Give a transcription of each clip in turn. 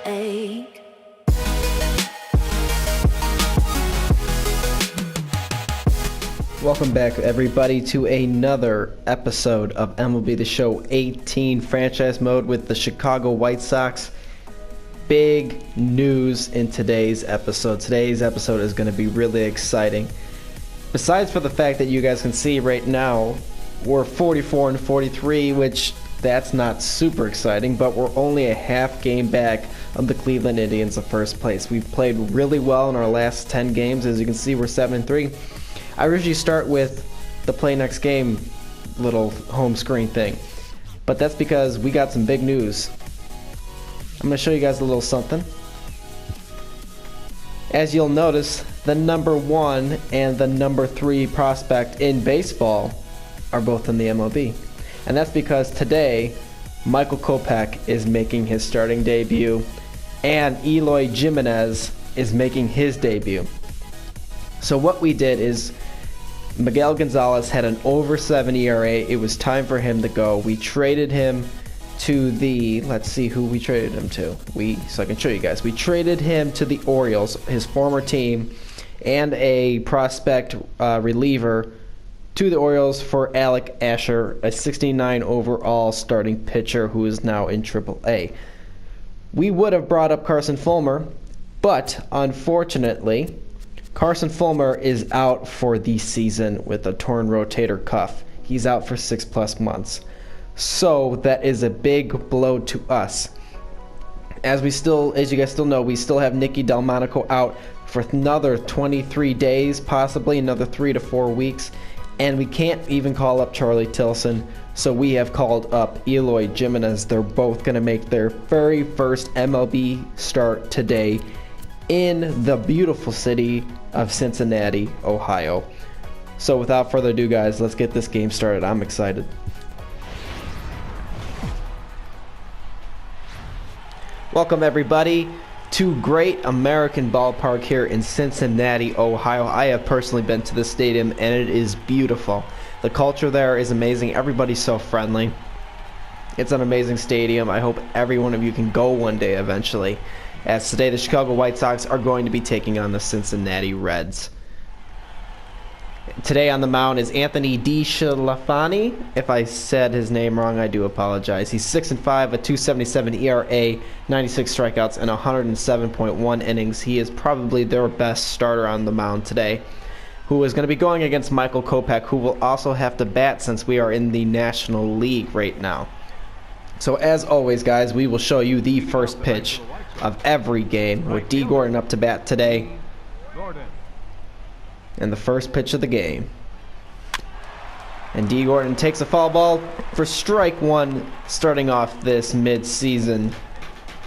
ache. Welcome back, everybody, to another episode of MLB The Show 18 Franchise Mode with the Chicago White Sox. Big news in today's episode. Today's episode is going to be really exciting. Besides for the fact that you guys can see right now, we're 44-43, which that's not super exciting, but we're only a half game back of the Cleveland Indians in first place. We've played really well in our last 10 games. As you can see, we're 7-3. I usually start with the play next game little home screen thing, but that's because we got some big news. I'm going to show you guys a little something. As you'll notice, the number 1 and the number 3 prospect in baseball are both in the MLB. And that's because today, Michael Kopech is making his starting debut, and Eloy Jimenez is making his debut. So what we did is, Miguel Gonzalez had an over 7 ERA. It was time for him to go. We traded him to the, let's see who we traded him to. So I can show you guys. We traded him to the Orioles, his former team, and a prospect reliever to the Orioles for Alec Asher, a 69 overall starting pitcher who is now in AAA. We would have brought up Carson Fulmer, but unfortunately, Carson Fulmer is out for the season with a torn rotator cuff. He's out for 6+ months. So that is a big blow to us. As you guys still know, we still have Nicky Delmonico out for another 23 days, possibly another 3 to 4 weeks. And we can't even call up Charlie Tilson, so we have called up Eloy Jimenez. They're both going to make their very first MLB start today in the beautiful city of Cincinnati, Ohio. So without further ado, guys, let's get this game started. I'm excited. Welcome, everybody, to Great American Ballpark here in Cincinnati, Ohio. I have personally been to this stadium, and it is beautiful. The culture there is amazing. Everybody's so friendly. It's an amazing stadium. I hope every one of you can go one day eventually, as today the Chicago White Sox are going to be taking on the Cincinnati Reds. Today on the mound is Anthony DiSclafani. If I said his name wrong, I do apologize. He's 6-5, a 2.77 ERA, 96 strikeouts, and 107.1 innings. He is probably their best starter on the mound today, who is going to be going against Michael Kopech, who will also have to bat since we are in the National League right now. So as always, guys, we will show you the first pitch of every game with D. Gordon up to bat today. And the first pitch of the game. And D. Gordon takes a foul ball for strike 1, starting off this mid-season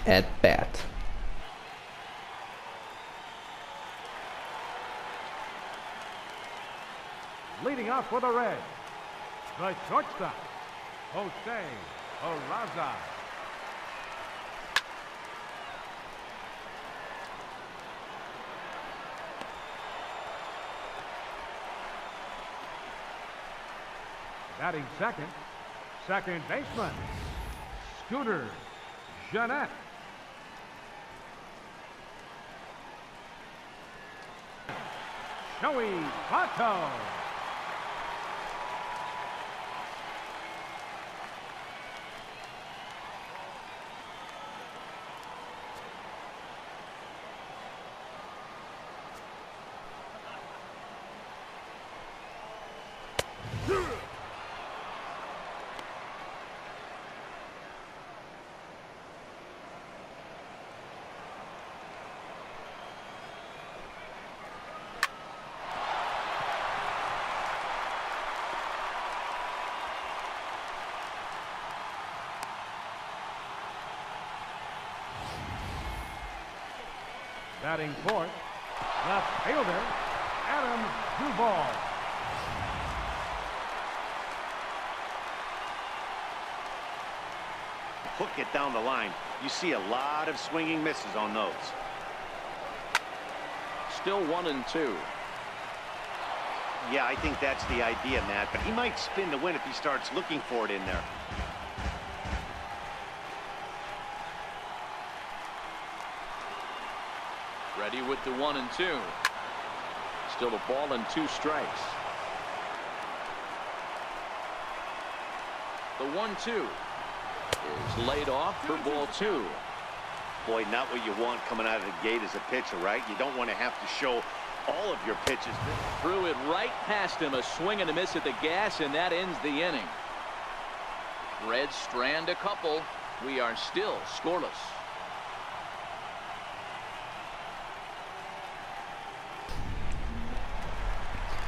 at bat. Leading off for the Reds, the shortstop, Jose Peraza. Batting second baseman, Scooter Jeanette. Joey Votto. Batting fourth, left fielder, Adam Duvall. Hook it down the line. You see a lot of swinging misses on those. Still 1-2. Yeah, I think that's the idea, Matt, but he might spin to win if he starts looking for it in there. Ready with the 1-2. Still a ball and 2 strikes. The 1-2 is laid off for ball 2. Boy, not what you want coming out of the gate as a pitcher, right? You don't want to have to show all of your pitches. Threw it right past him, a swing and a miss at the gas, and that ends the inning. Reds strand a couple. We are still scoreless.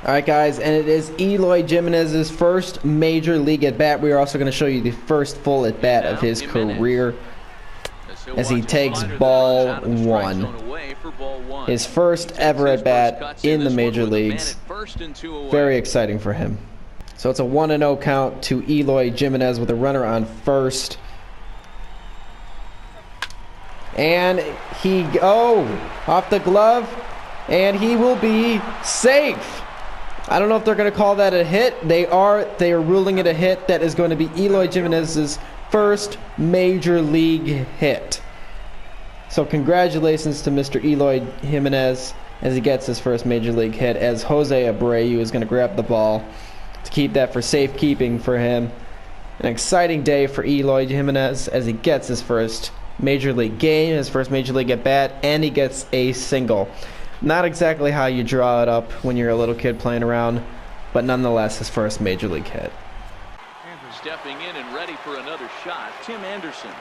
All right, guys, and it is Eloy Jimenez's first major league at bat. We are also going to show you the first full at bat of his career as he takes ball 1. His first ever at bat in the major leagues. Very exciting for him. So it's a 1-0 count to Eloy Jimenez with a runner on first. And he off the glove, and he will be safe. I don't know if they're going to call that a hit. They are ruling it a hit. That is going to be Eloy Jimenez's first major league hit. So congratulations to Mr. Eloy Jimenez as he gets his first major league hit, as Jose Abreu is going to grab the ball to keep that for safekeeping for him. An exciting day for Eloy Jimenez as he gets his first major league game, his first major league at bat, and he gets a single. Not exactly how you draw it up when you're a little kid playing around, but nonetheless his first major league hit. Stepping in and ready for another shot, Tim Anderson.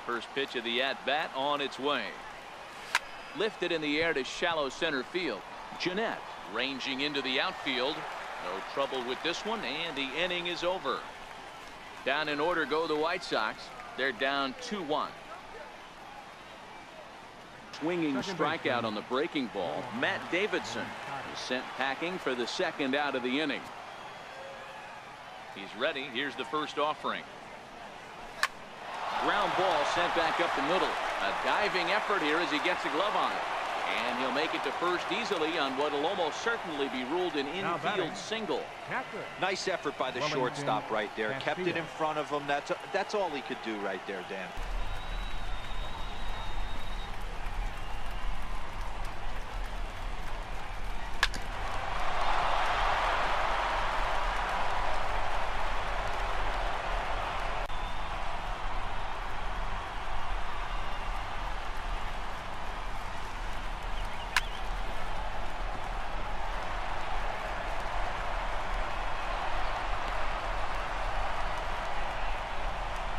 First pitch of the at-bat on its way. Lifted in the air to shallow center field. Jeanette ranging into the outfield. No trouble with this one, and the inning is over. Down in order go the White Sox. They're down 2-1. Swinging strikeout on the breaking ball. Matt Davidson is sent packing for the second out of the inning. He's ready. Here's the first offering. Ground ball sent back up the middle. A diving effort here as he gets a glove on it. And he'll make it to first easily on what will almost certainly be ruled an infield single. Nice effort by the shortstop right there. Kept it in front of him. That's all he could do right there, Dan.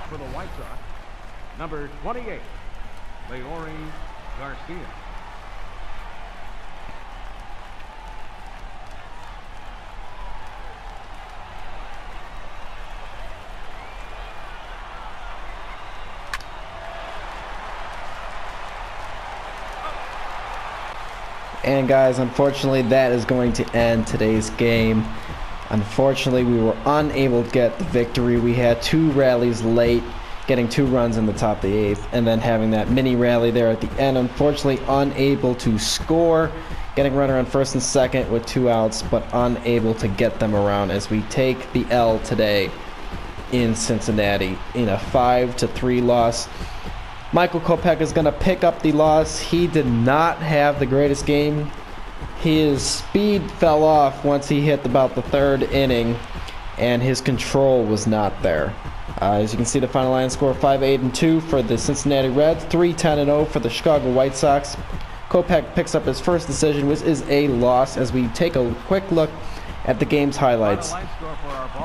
For the White Sox, number 28, Eloy Garcia. And guys, unfortunately that is going to end today's game. Unfortunately, we were unable to get the victory. We had 2 rallies late, getting 2 runs in the top of the 8th, and then having that mini rally there at the end. Unfortunately, unable to score, getting runner on first and second with 2 outs, but unable to get them around as we take the L today in Cincinnati in a 5-3 loss. Michael Kopech is going to pick up the loss. He did not have the greatest game. His speed fell off once he hit about the 3rd inning, and his control was not there. As you can see, the final line score 5-8-2 for the Cincinnati Reds, 3-10-0 for the Chicago White Sox. Kopech picks up his first decision, which is a loss, as we take a quick look at the game's highlights.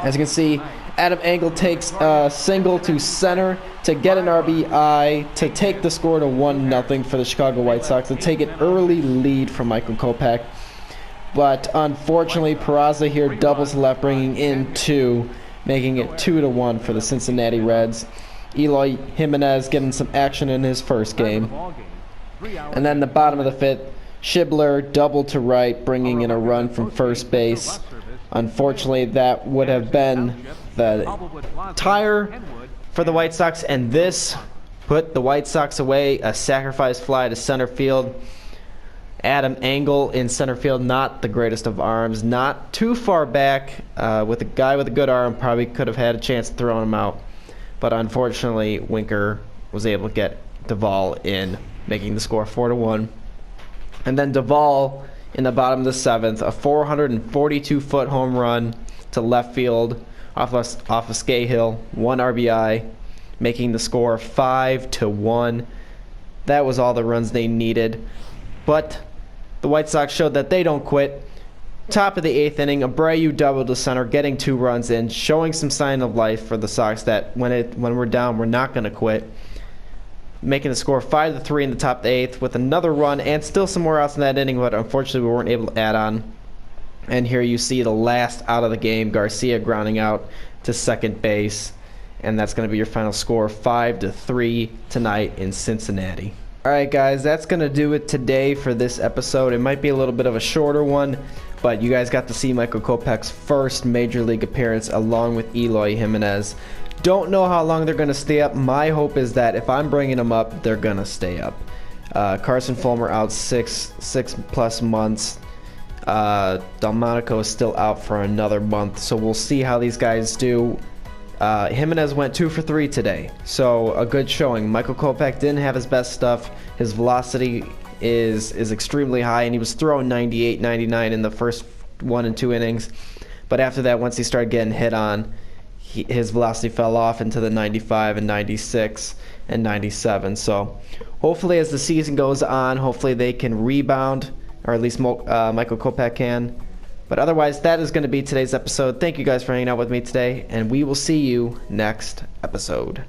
As you can see, Adam Engel takes a single to center to get an RBI to take the score to 1-0 for the Chicago White Sox, to take an early lead from Michael Kopech. But unfortunately, Peraza here doubles left, bringing in 2, making it 2-1 for the Cincinnati Reds. Eloy Jimenez getting some action in his first game. And then the bottom of the 5th, Shibler double to right, bringing in a run from first base. Unfortunately, that would have been the tire for the White Sox, and this put the White Sox away. A sacrifice fly to center field. Adam Engel in center field, not the greatest of arms, not too far back. With a guy with a good arm, probably could have had a chance of throwing him out. But unfortunately, Winker was able to get Duvall in, making the score 4-1. And then Duvall in the bottom of the 7th, a 442-foot home run to left field off of Scahill, 1 RBI, making the score 5-1. That was all the runs they needed. But the White Sox showed that they don't quit. Top of the 8th inning, Abreu doubled to center, getting 2 runs in, showing some sign of life for the Sox that when we're down, we're not going to quit. Making the score 5-3 in the top of the 8th with another run and still some more outs in that inning, but unfortunately we weren't able to add on. And here you see the last out of the game, Garcia grounding out to second base. And that's going to be your final score, 5-3 tonight in Cincinnati. Alright guys, that's going to do it today for this episode. It might be a little bit of a shorter one, but you guys got to see Michael Kopech's first Major League appearance along with Eloy Jimenez. Don't know how long they're going to stay up. My hope is that if I'm bringing them up, they're going to stay up. Carson Fulmer out 6+ months. Delmonico is still out for another month, so we'll see how these guys do. Jimenez went 2 for 3 today, so a good showing. Michael Kopech didn't have his best stuff. His velocity is extremely high, and he was throwing 98, 99 in the first 1 and 2 innings. But after that, once he started getting hit on, his velocity fell off into the 95 and 96 and 97. So hopefully as the season goes on, hopefully they can rebound, or at least Michael Kopech can. But otherwise, that is going to be today's episode. Thank you guys for hanging out with me today, and we will see you next episode.